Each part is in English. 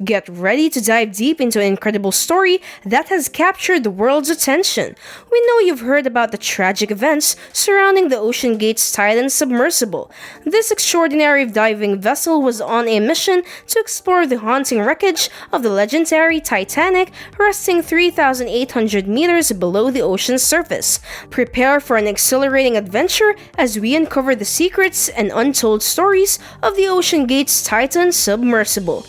Get ready to dive deep into an incredible story that has captured the world's attention. We know you've heard about the tragic events surrounding the OceanGate's Titan submersible. This extraordinary diving vessel was on a mission to explore the haunting wreckage of the legendary Titanic, resting 3,800 meters below the ocean's surface. Prepare for an exhilarating adventure as we uncover the secrets and untold stories of the OceanGate's Titan submersible.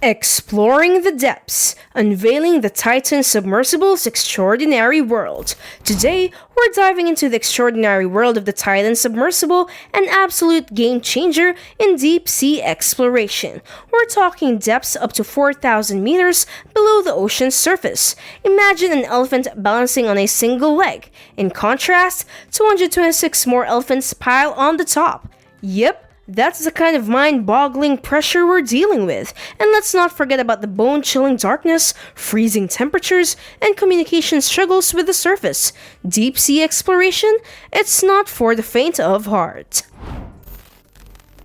Exploring the depths, unveiling the Titan submersible's extraordinary world. Today, we're diving into the extraordinary world of the Titan submersible, an absolute game changer in deep sea exploration. We're talking depths up to 4,000 meters below the ocean's surface. Imagine an elephant balancing on a single leg. In contrast, 226 more elephants pile on the top. Yep. That's the kind of mind-boggling pressure we're dealing with. And let's not forget about the bone-chilling darkness, freezing temperatures, and communication struggles with the surface. Deep sea exploration? It's not for the faint of heart.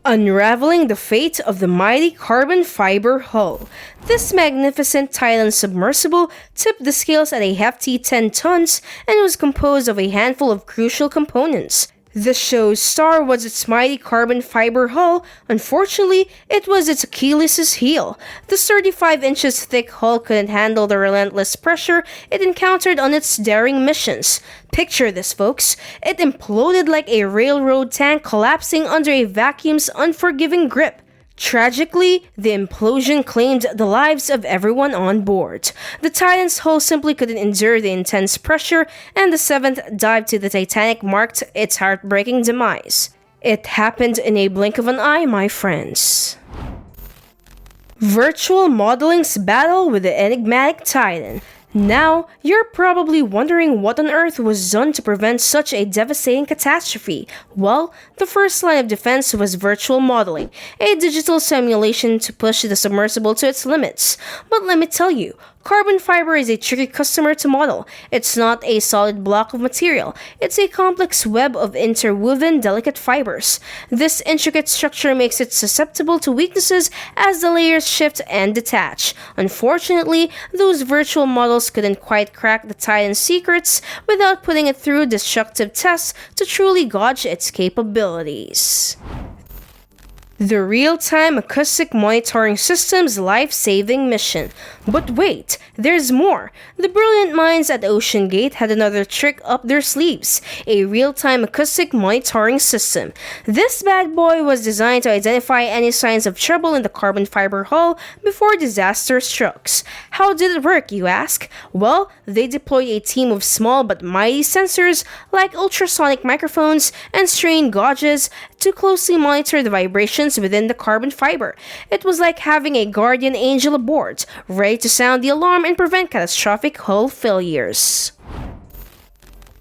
Unraveling the fate of the mighty carbon fiber hull. This magnificent Titan submersible tipped the scales at a hefty 10 tons and was composed of a handful of crucial components. The show's star was its mighty carbon fiber hull. Unfortunately, it was its Achilles' heel. The 35 inches thick hull couldn't handle the relentless pressure it encountered on its daring missions. Picture this, folks. It imploded like a railroad tank collapsing under a vacuum's unforgiving grip. Tragically, the implosion claimed the lives of everyone on board. The Titan's hull simply couldn't endure the intense pressure, and the seventh dive to the Titanic marked its heartbreaking demise. It happened in a blink of an eye, my friends. Virtual modeling's battle with the enigmatic Titan. Now, you're probably wondering what on earth was done to prevent such a devastating catastrophe. Well, the first line of defense was virtual modeling, a digital simulation to push the submersible to its limits. But let me tell you, carbon fiber is a tricky customer to model. It's not a solid block of material. It's a complex web of interwoven delicate fibers. This intricate structure makes it susceptible to weaknesses as the layers shift and detach. Unfortunately, those virtual models couldn't quite crack the Titan's secrets without putting it through destructive tests to truly gauge its capabilities. The real-time acoustic monitoring system's life-saving mission. But wait, there's more. The brilliant minds at OceanGate had another trick up their sleeves, a real-time acoustic monitoring system. This bad boy was designed to identify any signs of trouble in the carbon fiber hull before disaster strikes. How did it work, you ask? Well, they deployed a team of small but mighty sensors like ultrasonic microphones and strain gauges to closely monitor the vibrations within the carbon fiber. It was like having a guardian angel aboard, ready to sound the alarm and prevent catastrophic hull failures.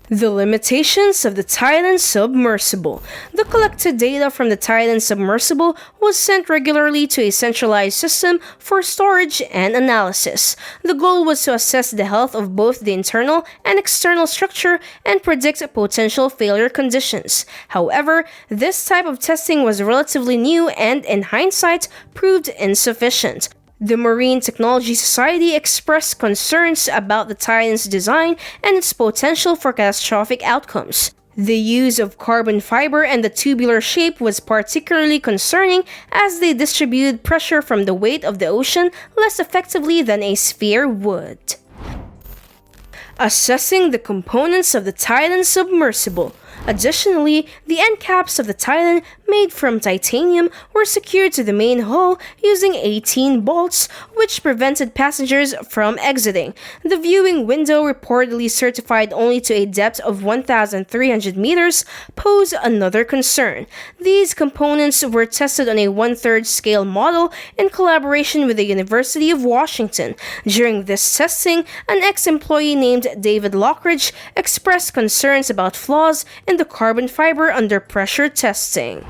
The limitations of the Titan submersible. The collected data from the Titan submersible was sent regularly to a centralized system for storage and analysis. The goal was to assess the health of both the internal and external structure and predict potential failure conditions. However, this type of testing was relatively new and, in hindsight, proved insufficient. The Marine Technology Society expressed concerns about the Titan's design and its potential for catastrophic outcomes. The use of carbon fiber and the tubular shape was particularly concerning as they distributed pressure from the weight of the ocean less effectively than a sphere would. Assessing the components of the Titan submersible. Additionally, the end caps of the Titan, made from titanium, were secured to the main hull using 18 bolts, which prevented passengers from exiting. The viewing window, reportedly certified only to a depth of 1,300 meters, posed another concern. These components were tested on a 1/3 scale model in collaboration with the University of Washington. During this testing, an ex-employee named David Lockridge expressed concerns about flaws in the carbon fiber under pressure testing.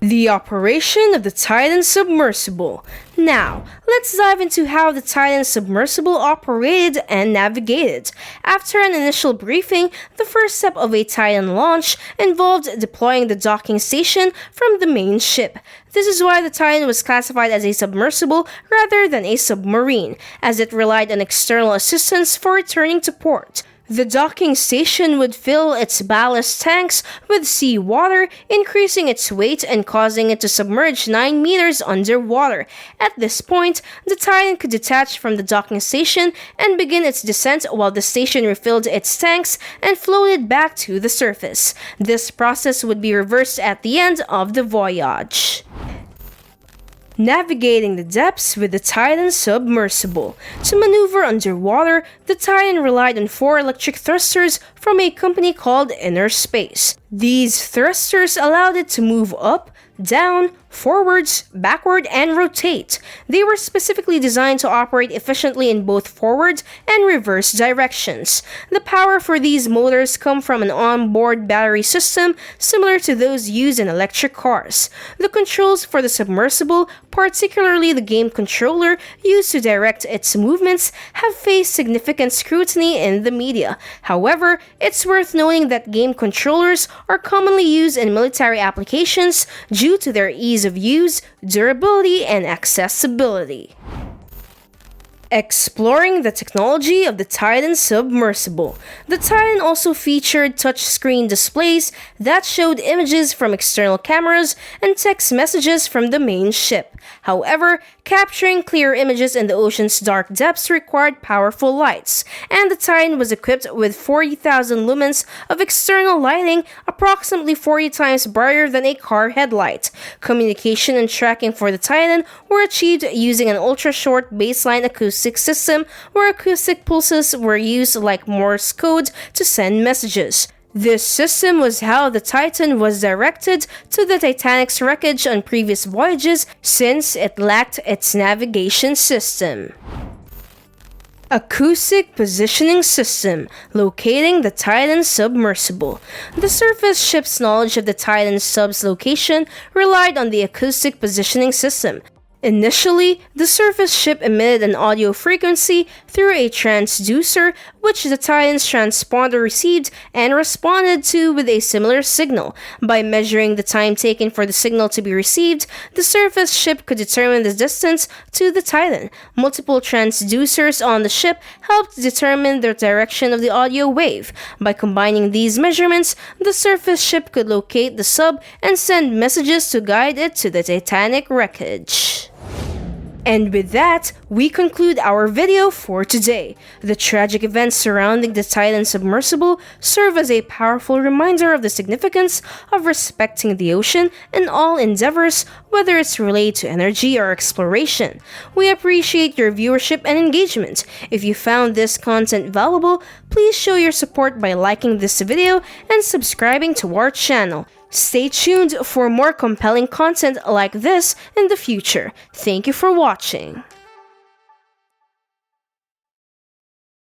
The operation of the Titan submersible. Now, let's dive into how the Titan submersible operated and navigated. After an initial briefing, the first step of a Titan launch involved deploying the docking station from the main ship. This is why the Titan was classified as a submersible rather than a submarine, as it relied on external assistance for returning to port. The docking station would fill its ballast tanks with seawater, increasing its weight and causing it to submerge 9 meters underwater. At this point, the Titan could detach from the docking station and begin its descent while the station refilled its tanks and floated back to the surface. This process would be reversed at the end of the voyage. Navigating the depths with the Titan submersible. To maneuver underwater, the Titan relied on 4 electric thrusters from a company called Inner Space. These thrusters allowed it to move up, down, forwards, backward, and rotate. They were specifically designed to operate efficiently in both forward and reverse directions. The power for these motors come from an onboard battery system similar to those used in electric cars. The controls for the submersible, particularly the game controller used to direct its movements, have faced significant scrutiny in the media. However, it's worth noting that game controllers are commonly used in military applications due to their ease of use, durability, and accessibility. Exploring the technology of the Titan submersible. The Titan also featured touchscreen displays that showed images from external cameras and text messages from the main ship. However, capturing clear images in the ocean's dark depths required powerful lights, and the Titan was equipped with 40,000 lumens of external lighting, approximately 40 times brighter than a car headlight. Communication and tracking for the Titan were achieved using an ultra-short baseline acoustic system, where acoustic pulses were used like Morse code to send messages. This system was how the Titan was directed to the Titanic's wreckage on previous voyages, since it lacked its navigation system. Acoustic Positioning System. Locating the Titan submersible. The surface ship's knowledge of the Titan sub's location relied on the acoustic positioning system. Initially, the surface ship emitted an audio frequency through a transducer, which the Titan's transponder received and responded to with a similar signal. By measuring the time taken for the signal to be received, the surface ship could determine the distance to the Titan. Multiple transducers on the ship helped determine the direction of the audio wave. By combining these measurements, the surface ship could locate the sub and send messages to guide it to the Titanic wreckage. And with that, we conclude our video for today. The tragic events surrounding the Titan submersible serve as a powerful reminder of the significance of respecting the ocean in all endeavors, whether it's related to energy or exploration. We appreciate your viewership and engagement. If you found this content valuable, please show your support by liking this video and subscribing to our channel. Stay tuned for more compelling content like this in the future. Thank you for watching.